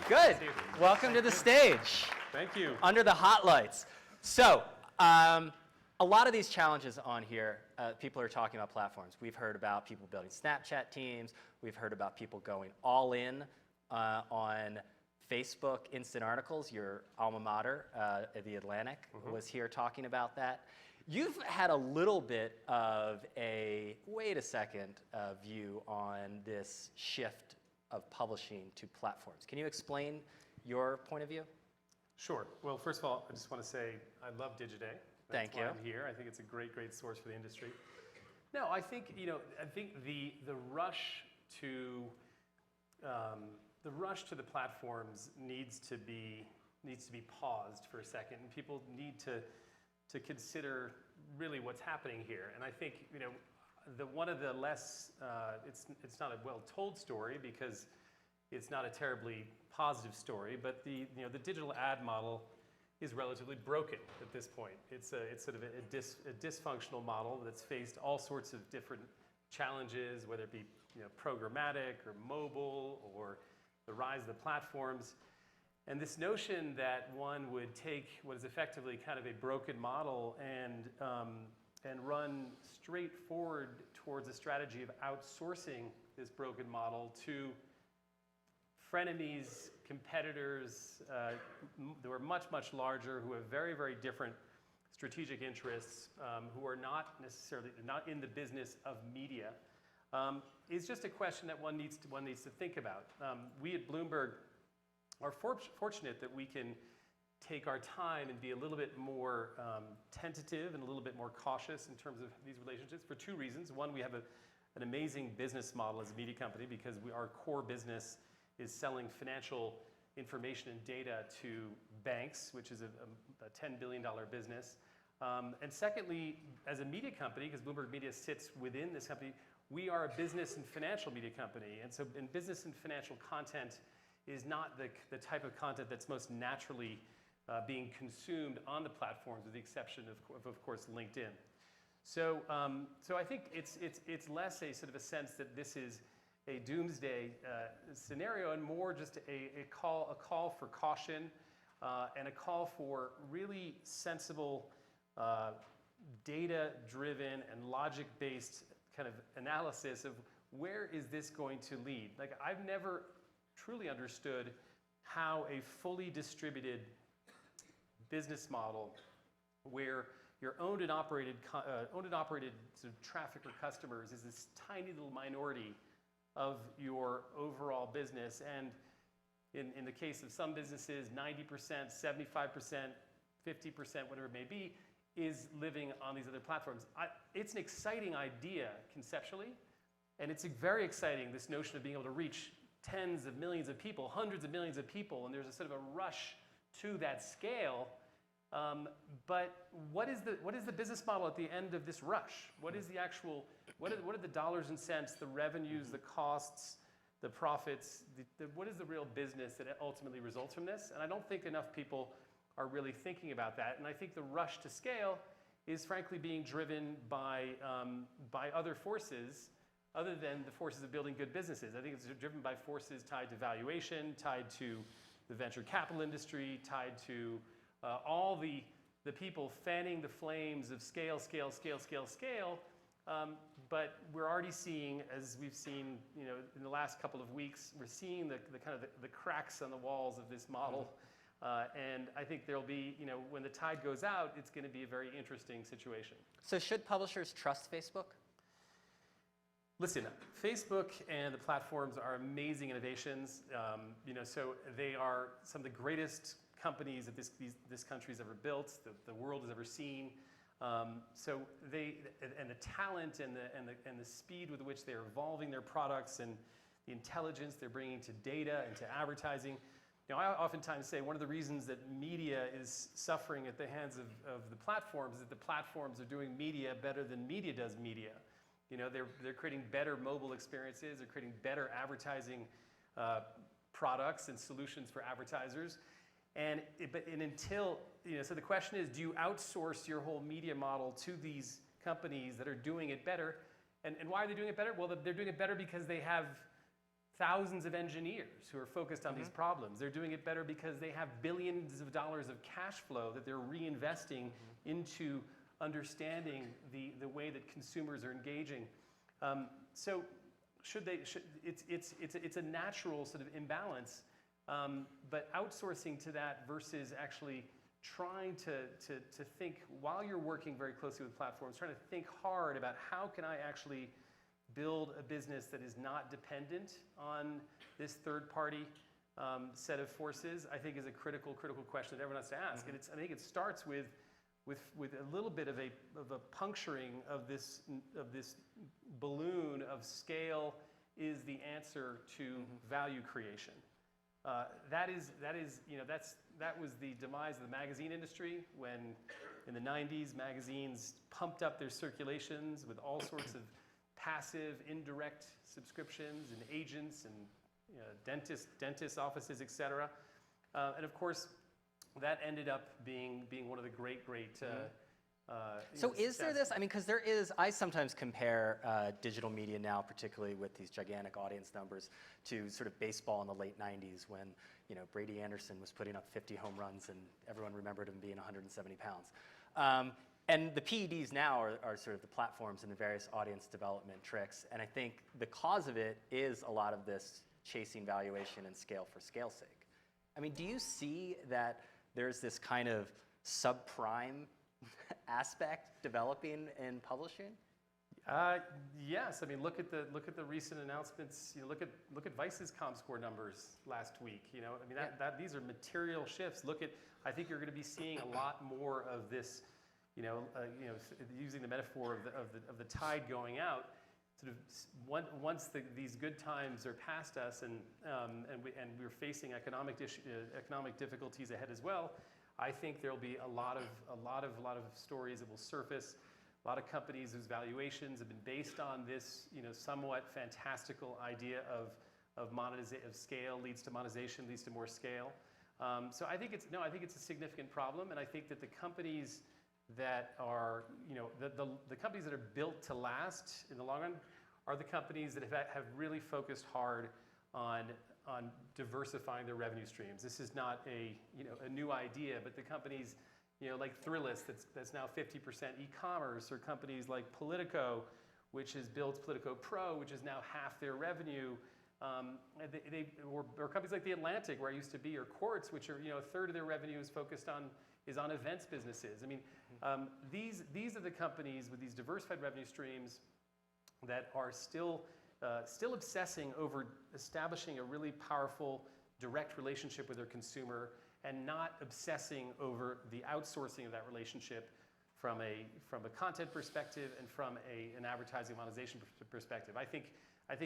Good. Welcome to the stage. Thank you. Under the hot lights. So, a lot of these challenges on here, people are talking about platforms. We've heard about people building Snapchat teams. We've heard about people going all in on Facebook instant articles. Your alma mater, The Atlantic, was here talking about that. You've had a little bit of a, wait a second, view on this shift of publishing to platforms. Can you explain your point of view? Sure. Well, first of all, I just want to say I love Digiday. Thank you. That's why I'm here. I think it's a great, great source for the industry. No, I think the rush to the platforms needs to be paused for a second, and people need to consider really what's happening here. And I think one of the less it's not a well-told story because it's not a terribly positive story, but the digital ad model is relatively broken at this point. It's sort of a dysfunctional model that's faced all sorts of different challenges, whether it be programmatic or mobile or the rise of the platforms. And this notion that one would take what is effectively kind of a broken model and run straight forward towards a strategy of outsourcing this broken model to frenemies, competitors who are much, much larger, who have very, very different strategic interests, who are not necessarily not in the business of media, is just a question that one needs to think about. We at Bloomberg are fortunate that we can take our time and be a little bit more tentative and a little bit more cautious in terms of these relationships for two reasons. One, we have an amazing business model as a media company because our core business is selling financial information and data to banks, which is a $10 billion business. And secondly, as a media company, because Bloomberg Media sits within this company, we are a business and financial media company. And so in business and financial content is not the type of content that's most naturally being consumed on the platforms, with the exception of course, LinkedIn. So I think it's less a sort of a sense that this is a doomsday scenario and more just a call for caution and a call for really sensible, data-driven and logic-based kind of analysis of where is this going to lead. Like, I've never truly understood how a fully distributed business model where your owned and operated sort of traffic or customers is this tiny little minority of your overall business, and in the case of some businesses, 90%, 75%, 50%, whatever it may be, is living on these other platforms. It's an exciting idea conceptually, and it's very exciting, this notion of being able to reach tens of millions of people, hundreds of millions of people, and there's a sort of a rush to that scale. But what is the business model at the end of this rush? What is the actual, what are the dollars and cents, the revenues, the costs, the profits, what is the real business that ultimately results from this? And I don't think enough people are really thinking about that. And I think the rush to scale is frankly being driven by other forces other than the forces of building good businesses. I think it's driven by forces tied to valuation, tied to the venture capital industry, tied to all the people fanning the flames of scale. But we're already seeing, as we've seen, in the last couple of weeks, we're seeing the cracks on the walls of this model. And I think there'll be, when the tide goes out, it's going to be a very interesting situation. So should publishers trust Facebook? Listen, Facebook and the platforms are amazing innovations. So they are some of the greatest companies that this country's ever built, the world has ever seen. So the talent and the speed with which they're evolving their products and the intelligence they're bringing to data and to advertising. I oftentimes say one of the reasons that media is suffering at the hands of the platforms is that the platforms are doing media better than media does media. They're creating better mobile experiences, they're creating better advertising products and solutions for advertisers. So the question is, do you outsource your whole media model to these companies that are doing it better? And why are they doing it better? Well, they're doing it better because they have thousands of engineers who are focused on these problems. They're doing it better because they have billions of dollars of cash flow that they're reinvesting into understanding the way that consumers are engaging. So it's a natural sort of imbalance, but outsourcing to that versus actually trying to think while you're working very closely with platforms, trying to think hard about how can I actually build a business that is not dependent on this third-party set of forces, I think is a critical question that everyone has to ask. And I think it starts with a little bit of a puncturing of this balloon of scale is the answer to value creation. That was the demise of the magazine industry when in the 90s magazines pumped up their circulations with all sorts of passive, indirect subscriptions and agents and dentist offices, et cetera. And of course, that ended up being one of the great so is there this, I mean, because I sometimes compare digital media now, particularly with these gigantic audience numbers, to sort of baseball in the late 90s when, Brady Anderson was putting up 50 home runs and everyone remembered him being 170 pounds. And the PEDs now are sort of the platforms and the various audience development tricks. And I think the cause of it is a lot of this chasing valuation and scale for scale's sake. I mean, do you see that there's this kind of subprime aspect developing in publishing? Yes, I mean, look at the recent announcements. Look at Vice's ComScore numbers last week. I mean, these are material shifts. I think you're going to be seeing a lot more of this. Using the metaphor of the tide going out, sort of once these good times are past us and we're facing economic difficulties ahead as well, I think there'll be a lot of stories that will surface. A lot of companies whose valuations have been based on this, somewhat fantastical idea of scale leads to monetization, leads to more scale. So I think it's a significant problem, and I think that the companies that are, the companies that are built to last in the long run are the companies that have really focused hard on diversifying their revenue streams. This is not a new idea, but the companies like Thrillist that's now 50% e-commerce, or companies like Politico, which has built Politico Pro, which is now half their revenue. Or companies like The Atlantic, where I used to be, or Quartz, which are a third of their revenue is on events businesses. I mean, these are the companies with these diversified revenue streams that are still obsessing over establishing a really powerful direct relationship with their consumer, and not obsessing over the outsourcing of that relationship from a content perspective and from an advertising monetization perspective. I think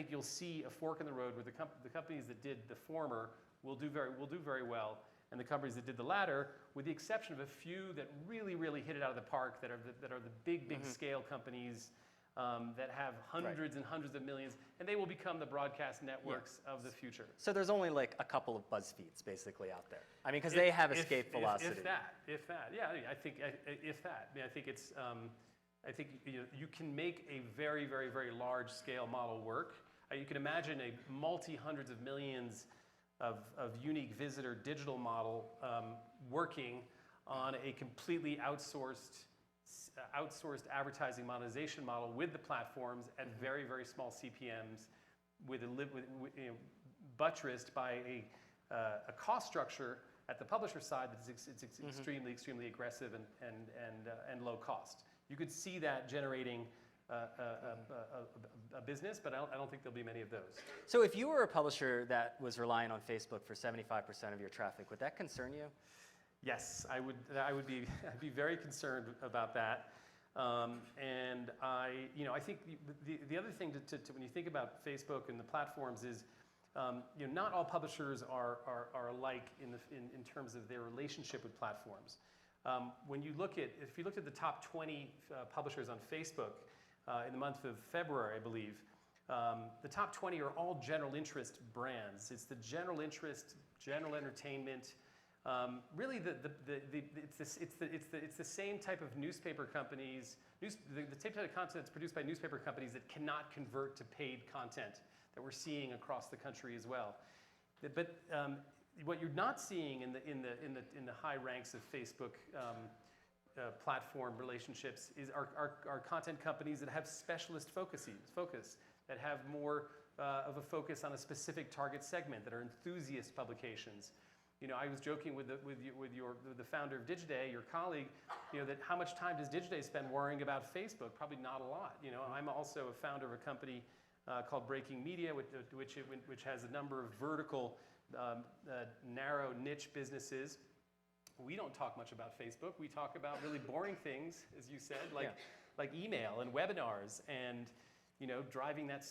you'll see a fork in the road where the companies that did the former will do very well, and the companies that did the latter, with the exception of a few that really hit it out of the park, that are the big scale companies that have hundreds and hundreds of millions, and they will become the broadcast networks of the future. So there's only like a couple of BuzzFeeds basically out there. I mean, because they have escape velocity. If that, yeah. I think if that. I mean, I think it's. I think you can make a very large scale model work. You can imagine a multi-hundreds of millions of unique visitor digital model working on a completely outsourced advertising monetization model with the platforms at very small CPMs, buttressed by a cost structure at the publisher side that's extremely aggressive and low cost. You could see that generating a business, but I don't think there'll be many of those. So if you were a publisher that was relying on Facebook for 75% of your traffic, would that concern you? Yes, I would. I'd be very concerned about that. And I think the other thing to when you think about Facebook and the platforms is, not all publishers are alike in terms of their relationship with platforms. If you looked at the top 20 publishers on Facebook in the month of February, I believe, the top 20 are all general interest brands. It's the general interest, general entertainment, Really, it's the same type of newspaper companies, the same type of content that's produced by newspaper companies that cannot convert to paid content that we're seeing across the country as well. But what you're not seeing in the high ranks of Facebook platform relationships is our content companies that have specialist focus, that have more of a focus on a specific target segment, that are enthusiast publications. You know, I was joking with the founder of Digiday, your colleague, you know, that how much time does Digiday spend worrying about Facebook? Probably not a lot. You know, I'm also a founder of a company called Bloomberg Media, which has a number of vertical, narrow niche businesses. We don't talk much about Facebook. We talk about really boring things, as you said, like email and webinars, and you know, driving that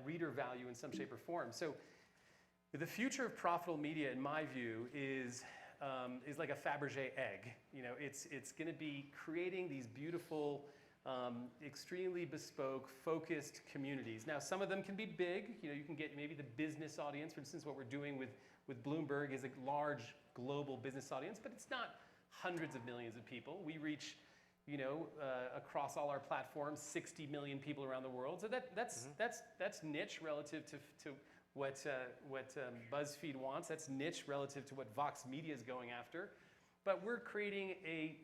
reader value in some shape or form. So, the future of profitable media, in my view, is like a Fabergé egg. You know, it's going to be creating these beautiful, extremely bespoke, focused communities. Now, some of them can be big. You know, you can get maybe the business audience. For instance, what we're doing with Bloomberg is a large global business audience, but it's not hundreds of millions of people. We reach, you know, across all our platforms, 60 million people around the world. So that's niche relative to what BuzzFeed wants. That's niche relative to what Vox Media is going after. But we're creating a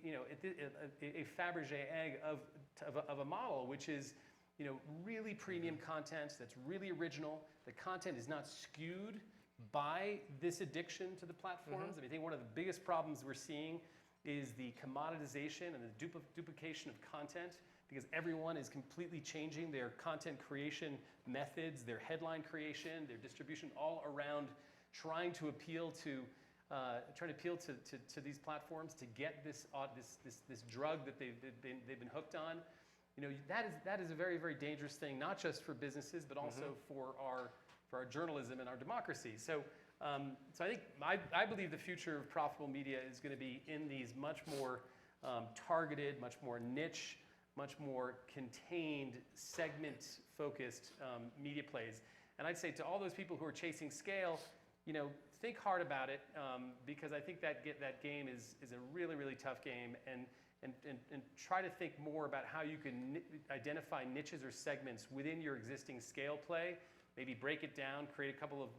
Fabergé egg of a model, which is, you know, really premium content that's really original. The content is not skewed by this addiction to the platforms. I mean, I think one of the biggest problems we're seeing is the commoditization and the duplication of content, because everyone is completely changing their content creation methods, their headline creation, their distribution, all around trying to appeal to these platforms to get this drug that they've been hooked on. You know, that is a very, very dangerous thing, not just for businesses, but also for our journalism and our democracy. So I think I believe the future of profitable media is going to be in these much more targeted, much more niche, much more contained, segment-focused media plays. And I'd say to all those people who are chasing scale, you know, think hard about it, because I think that game is a really, really tough game, and try to think more about how you can identify niches or segments within your existing scale play. Maybe break it down, create a couple of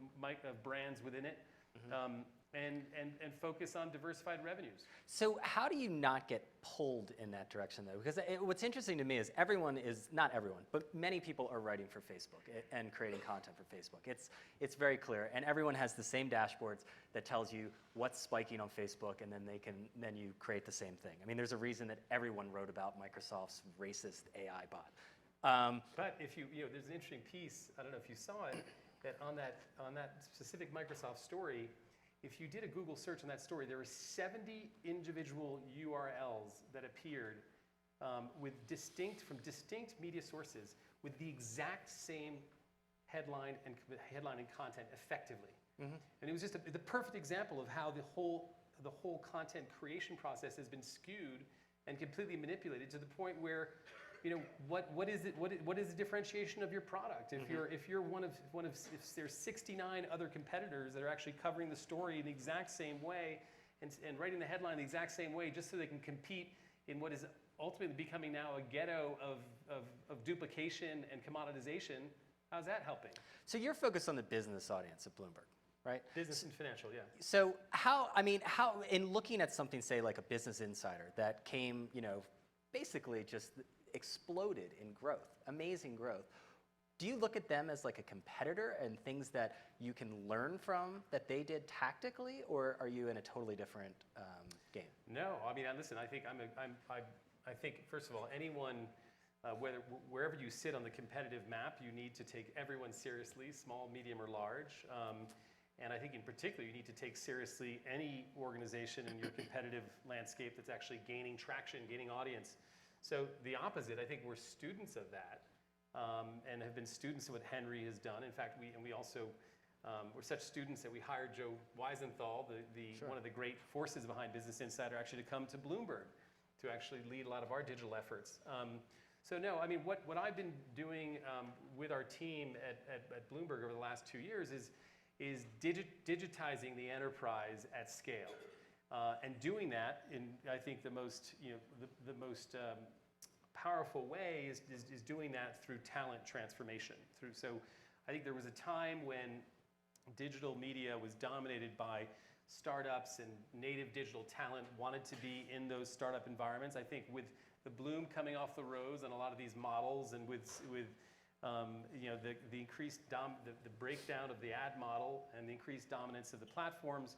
brands within it, and focus on diversified revenues. So how do you not get pulled in that direction, though? Because what's interesting to me is not everyone, but many people are writing for Facebook and creating content for Facebook. It's very clear, and everyone has the same dashboards that tells you what's spiking on Facebook, and then you create the same thing. I mean, there's a reason that everyone wrote about Microsoft's racist AI bot. But if you know, there's an interesting piece, I don't know if you saw it, that on that specific Microsoft story, if you did a Google search on that story, there were 70 individual URLs that appeared from distinct media sources with the exact same headline and content effectively. And it was just the perfect example of how the whole content creation process has been skewed and completely manipulated to the point where, you know, what is the differentiation of your product? If you're one of if there's 69 other competitors that are actually covering the story in the exact same way and writing the headline the exact same way, just so they can compete in what is ultimately becoming now a ghetto of duplication and commoditization, how's that helping? So you're focused on the business audience at Bloomberg, right? Business and financial, yeah. So how in looking at something, say like a Business Insider that came, you know, basically just exploded in growth, amazing growth. Do you look at them as like a competitor and things that you can learn from that they did tactically, or are you in a totally different game? No, I mean, listen, I think I think first of all, anyone, wherever you sit on the competitive map, you need to take everyone seriously, small, medium, or large. And I think in particular, you need to take seriously any organization in your competitive landscape that's actually gaining traction, gaining audience. So the opposite, I think we're students of that, and have been students of what Henry has done. In fact, we also we're such students that we hired Joe Weisenthal, one of the great forces behind Business Insider, actually to come to Bloomberg to actually lead a lot of our digital efforts. So no, I mean, what I've been doing with our team at Bloomberg over the last 2 years is digitizing the enterprise at scale. And doing that in, I think, the most, the most powerful way is doing that through talent transformation. So I think there was a time when digital media was dominated by startups, and native digital talent wanted to be in those startup environments. I think with the bloom coming off the rose on a lot of these models, and with the increased the breakdown of the ad model and the increased dominance of the platforms,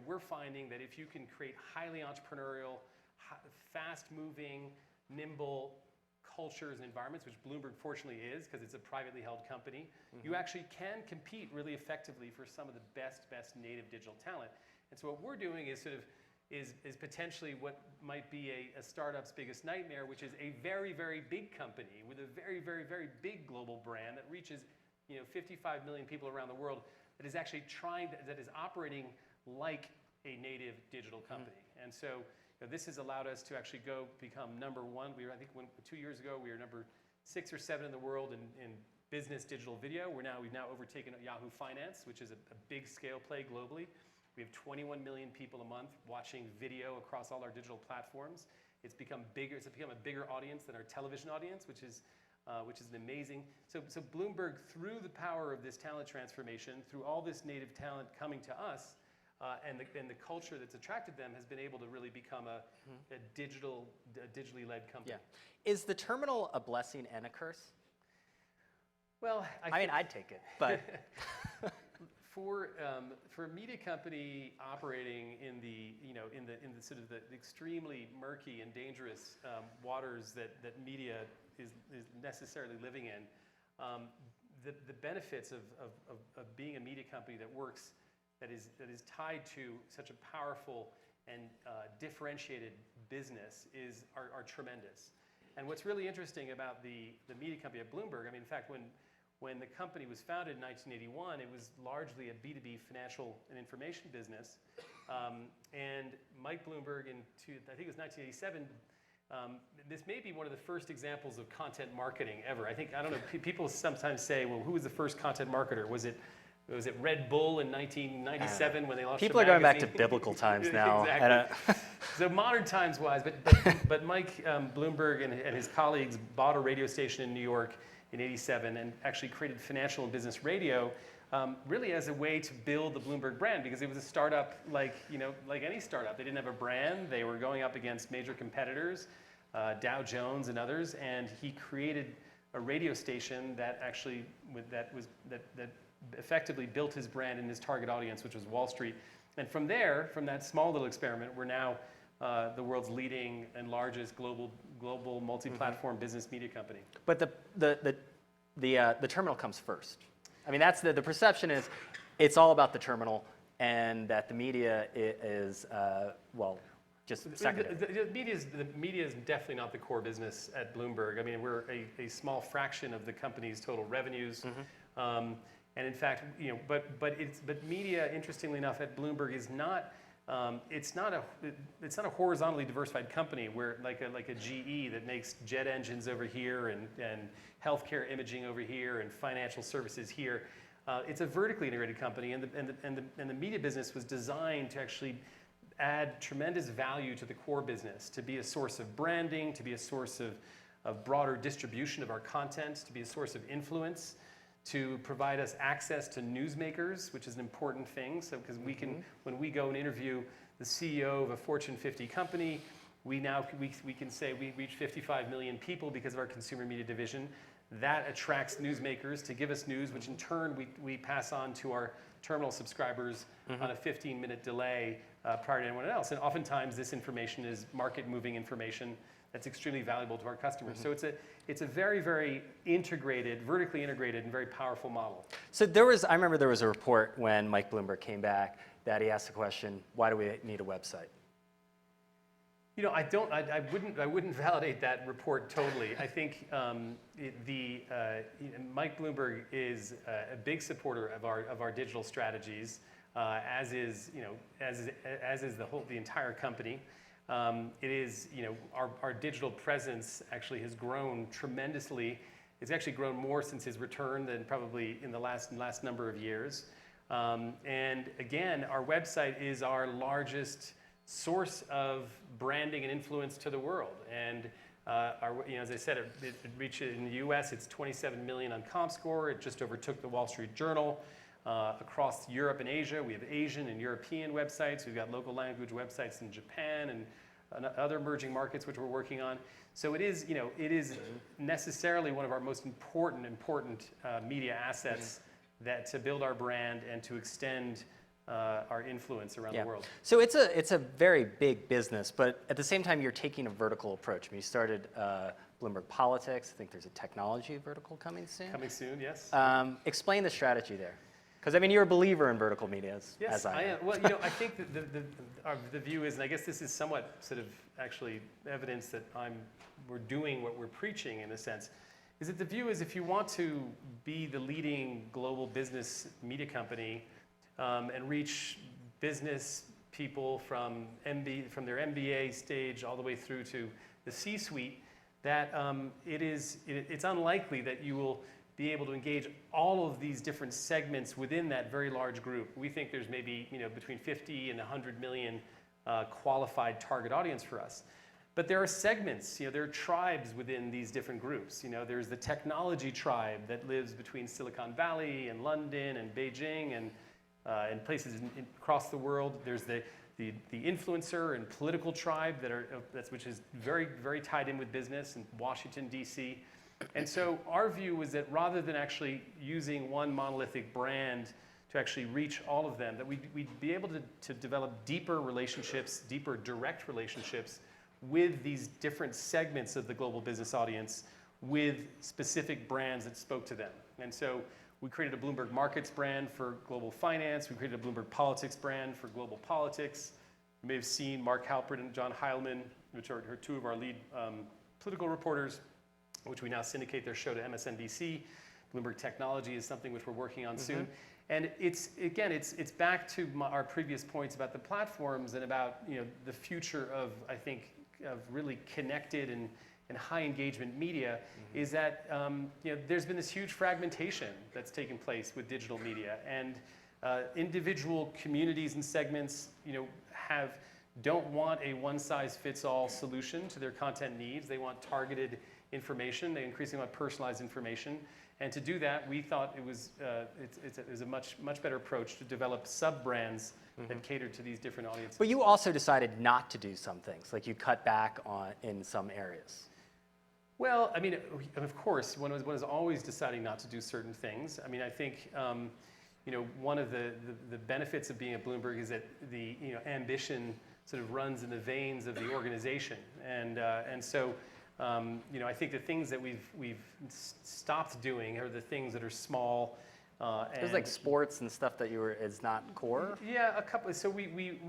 we're finding that if you can create highly entrepreneurial, fast-moving, nimble cultures and environments, which Bloomberg fortunately is because it's a privately held company, you actually can compete really effectively for some of the best native digital talent. And so what we're doing is is potentially what might be a startup's biggest nightmare, which is a very, very big company with a very, very, very big global brand that reaches 55 million people around the world, that is actually that is operating like a native digital company. And so this has allowed us to actually become number one. I think 2 years ago, we were number 6 or 7 in the world in business digital video. We've now overtaken Yahoo Finance, which is a big scale play globally. We have 21 million people a month watching video across all our digital platforms. It's become bigger. It's become a bigger audience than our television audience, which is an amazing. So Bloomberg, through the power of this talent transformation, through all this native talent coming to us, and the culture that's attracted them, has been able to really become a digitally led company. Yeah. Is the terminal a blessing and a curse? Well, I mean, I'd take it, but for a media company operating in the sort of the extremely murky and dangerous waters that media is necessarily living in, the benefits of being a media company that works, that is tied to such a powerful and differentiated business are tremendous. And what's really interesting about the media company at Bloomberg, I mean, in fact, when the company was founded in 1981, it was largely a B2B financial and information business. And Mike Bloomberg, I think it was 1987, this may be one of the first examples of content marketing ever. I don't know, people sometimes say, well, who was the first content marketer? Was it Red Bull in 1997 when they launched People a are going back magazine? to biblical times now. Exactly. So modern times wise, but Mike Bloomberg and his colleagues bought a radio station in New York in '87 and actually created financial and business radio, really as a way to build the Bloomberg brand, because it was a startup like any startup. They didn't have a brand. They were going up against major competitors, Dow Jones and others, and he created a radio station that actually that effectively built his brand and his target audience, which was Wall Street. And from that small little experiment, we're now the world's leading and largest global multi-platform business media company. But the terminal comes first. I mean, that's the perception is it's all about the terminal, and that the media is just secondary. The media is definitely not the core business at Bloomberg. I mean, we're a small fraction of the company's total revenues. And in fact, but media, interestingly enough, at Bloomberg is not. It's not a horizontally diversified company where like a GE that makes jet engines over here and healthcare imaging over here and financial services here. It's a vertically integrated company, and the media business was designed to actually add tremendous value to the core business, to be a source of branding, to be a source of broader distribution of our content, to be a source of influence, to provide us access to newsmakers, which is an important thing. So, because when we go and interview the CEO of a Fortune 50 company, we can say we reach 55 million people because of our consumer media division. That attracts newsmakers to give us news, which in turn we pass on to our terminal subscribers on a 15-minute delay prior to anyone else. And oftentimes this information is market-moving information that's extremely valuable to our customers. So it's a very, very integrated, vertically integrated, and very powerful model. So I remember there was a report when Mike Bloomberg came back that he asked the question, why do we need a website? I wouldn't validate that report totally. I think Mike Bloomberg is a big supporter of our digital strategies, as is the entire company. It is, our digital presence actually has grown tremendously. It's actually grown more since his return than probably in the last number of years. And again, our website is our largest source of branding and influence to the world. And as I said, it reached in the U.S. It's 27 million on ComScore. It just overtook the Wall Street Journal. Across Europe and Asia, we have Asian and European websites. We've got local language websites in Japan and other emerging markets which we're working on. So it is necessarily one of our most important media assets that to build our brand and to extend our influence around the world. So it's a very big business, but at the same time, you're taking a vertical approach. I mean, you started Bloomberg Politics. I think there's a technology vertical coming soon. Coming soon, yes. Explain the strategy there. Because, I mean, you're a believer in vertical media, as I am. Well, I think that the view is, and I guess this is somewhat sort of actually evidence that we're doing what we're preaching in a sense, is that the view is if you want to be the leading global business media company and reach business people from their MBA stage all the way through to the C-suite, that it's unlikely that you will be able to engage all of these different segments within that very large group. We think there's maybe between 50 and 100 million qualified target audience for us. But there are segments, there are tribes within these different groups. There's the technology tribe that lives between Silicon Valley and London and Beijing and places across the world. There's the influencer and political tribe which is very, very tied in with business in Washington, D.C. And so our view was that rather than actually using one monolithic brand to actually reach all of them, that we'd be able to develop deeper relationships, deeper direct relationships with these different segments of the global business audience with specific brands that spoke to them. And so we created a Bloomberg Markets brand for global finance. We created a Bloomberg Politics brand for global politics. You may have seen Mark Halpert and John Heilman, which are two of our lead political reporters, which we now syndicate their show to MSNBC. Bloomberg Technology is something which we're working on soon. And it's back to our previous points about the platforms and about the future of, I think, of really connected and high engagement media is that there's been this huge fragmentation that's taken place with digital media, and individual communities and segments don't want a one-size-fits-all solution to their content needs. They want targeted information. They increasingly want personalized information. And to do that, we thought it was a much better approach to develop sub-brands that cater to these different audiences. But you also decided not to do some things, like you cut back in some areas. Well, I mean, of course, one is always deciding not to do certain things. I mean, I think one of the benefits of being at Bloomberg is that the ambition sort of runs in the veins of the organization, and so. I think the things that we've stopped doing are the things that are small. There's like sports and stuff that is not core. Yeah, a couple. So we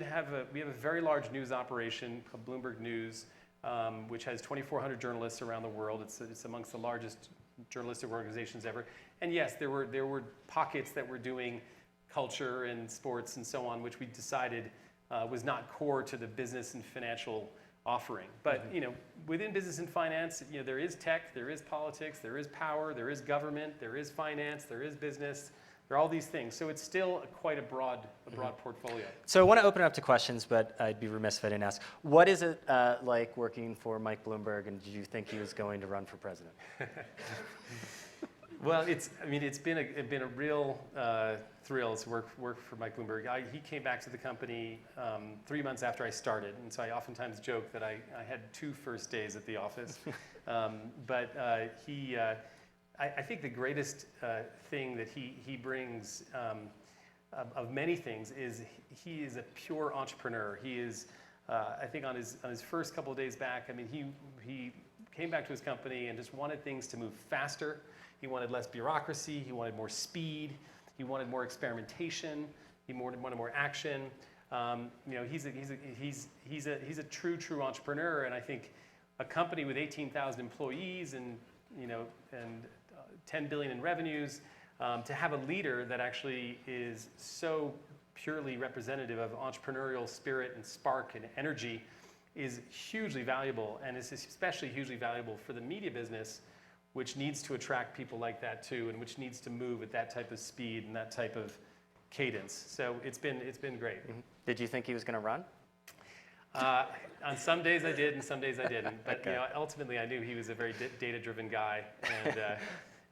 have a very large news operation called Bloomberg News, which has 2,400 journalists around the world. It's amongst the largest journalistic organizations ever. And yes, there were pockets that were doing culture and sports and so on, which we decided was not core to the business and financial offering. But within business and finance, there is tech, there is politics, there is power, there is government, there is finance, there is business. There are all these things. So it's still quite a broad portfolio. So I want to open it up to questions, but I'd be remiss if I didn't ask. What is it like working for Mike Bloomberg, and did you think he was going to run for president? Well, it's been a real thrill to work for Mike Bloomberg. He came back to the company 3 months after I started, and so I oftentimes joke that I had 2 first days at the office. But I think the greatest thing that he brings of many things is he is a pure entrepreneur. He is, I think, on his first couple of days back. I mean, he came back to his company and just wanted things to move faster. He wanted less bureaucracy. He wanted more speed. He wanted more experimentation. He wanted more action. He's a true entrepreneur, and I think a company with 18,000 employees and 10 billion in revenues, to have a leader that actually is so purely representative of entrepreneurial spirit and spark and energy is hugely valuable, and is especially hugely valuable for the media business, which needs to attract people like that too, and which needs to move at that type of speed and that type of cadence. So it's been great. Did you think he was going to run? On some days I did, and some days I didn't. But Okay. ultimately I knew he was a very data-driven guy, and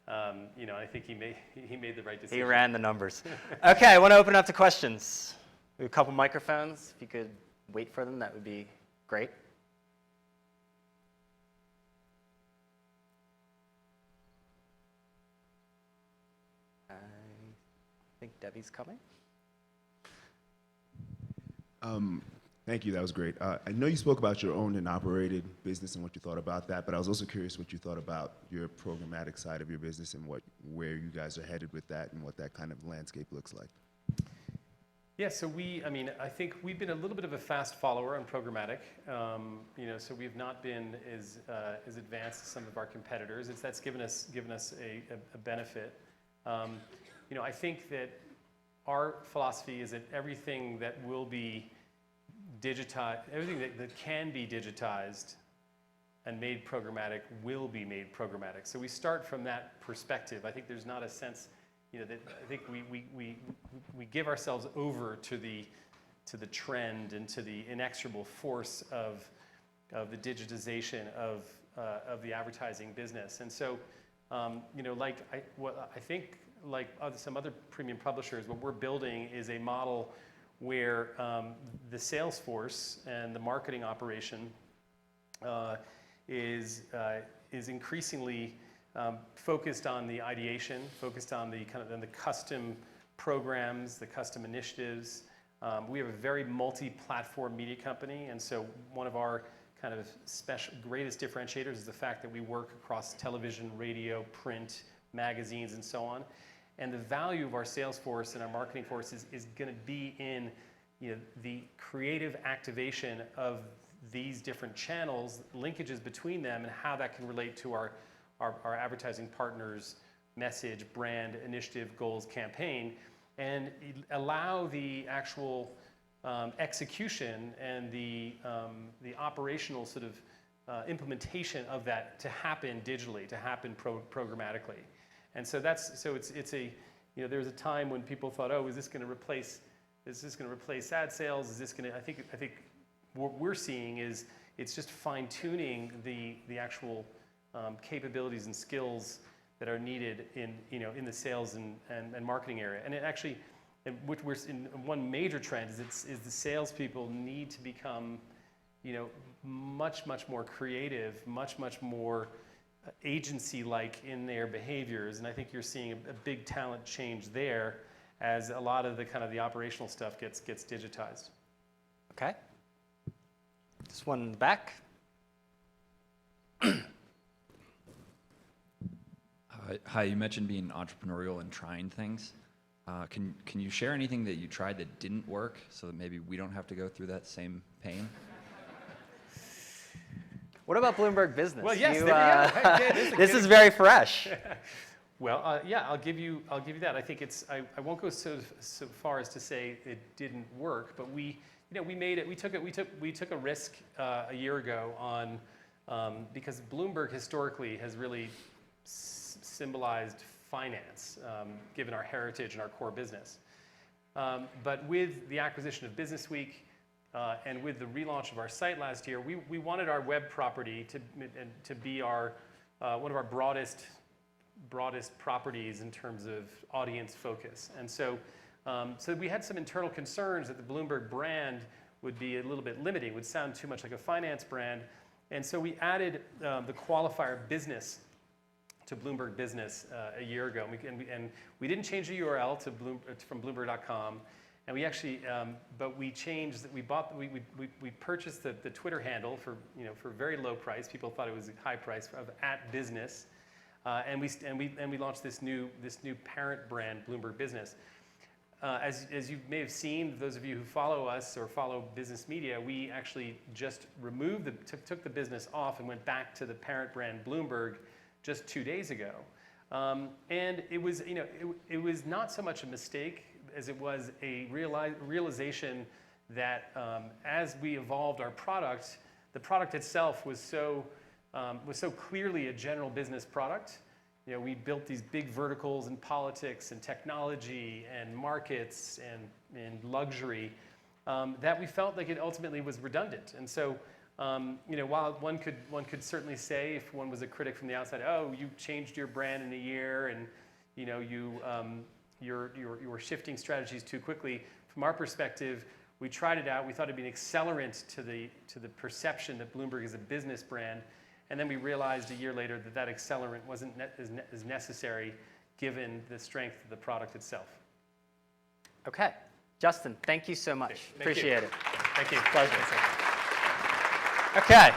I think he made the right decision. He ran the numbers. Okay, I want to open up to questions. We have a couple microphones. If you could wait for them, that would be great. I think Debbie's coming. Thank you, that was great. I know you spoke about your owned and operated business and what you thought about that, but I was also curious what you thought about your programmatic side of your business and where you guys are headed with that and what that kind of landscape looks like. Yeah, so I think we've been a little bit of a fast follower on programmatic. So we've not been as advanced as some of our competitors. That's given us a benefit. I think that our philosophy is that everything that will be digitized, everything that can be digitized and made programmatic will be made programmatic. So we start from that perspective. I think there's not a sense, that I think we give ourselves over to the trend and to the inexorable force of the digitization of the advertising business. And so, I think like some other premium publishers, what we're building is a model where the sales force and the marketing operation is increasingly focused on the ideation, focused on the the custom programs, the custom initiatives. We have a very multi-platform media company, and so one of our kind of greatest differentiators is the fact that we work across television, radio, print, magazines, and so on. And the value of our sales force and our marketing force is going to be in the creative activation of these different channels, linkages between them, and how that can relate to our advertising partners' message, brand, initiative, goals, campaign, and allow the actual execution and the operational sort of implementation of that to happen digitally, to happen programmatically. And so it's a there was a time when people thought, oh, is this going to replace ad sales? Is this going to? I think what we're seeing is it's just fine tuning the actual capabilities and skills that are needed in the sales and marketing area. And it actually, which we're in one major trend is the salespeople need to become much more creative, much more agency-like in their behaviors, and I think you're seeing a big talent change there as a lot of the operational stuff gets digitized. Okay. This one in the back. Hi, you mentioned being entrepreneurial and trying things. Can you share anything that you tried that didn't work so that maybe we don't have to go through that same pain? What about Bloomberg Business? Well, yes, there we go. This is very fresh. Well, yeah, I'll give you that. I think I won't go so far as to say it didn't work, but we made it. We took a risk a year ago on because Bloomberg historically has really symbolized finance, given our heritage and our core business. But with the acquisition of Business Week and with the relaunch of our site last year, we wanted our web property to be our one of our broadest properties in terms of audience focus. And so we had some internal concerns that the Bloomberg brand would be a little bit limiting, would sound too much like a finance brand. And so we added the qualifier business to Bloomberg Business a year ago. And we didn't change the URL from Bloomberg.com. And we actually, but we changed. We purchased the Twitter handle for a very low price. People thought it was a high price of @business, and we launched this new parent brand, Bloomberg Business. As you may have seen, those of you who follow us or follow business media, we actually just removed took the business off and went back to the parent brand Bloomberg just 2 days ago. And it was it was not so much a mistake as it was a realization that as we evolved our product, the product itself was so clearly a general business product, we built these big verticals in politics and technology and markets and luxury that we felt like it ultimately was redundant. And so, while one could certainly say, if one was a critic from the outside, oh, you changed your brand in a year, and you were shifting strategies too quickly. From our perspective, we tried it out. We thought it'd be an accelerant to the perception that Bloomberg is a business brand. And then we realized a year later that that accelerant wasn't as necessary given the strength of the product itself. Okay. Justin, thank you so much. Thank you. Appreciate it. Thank you. Pleasure. Okay.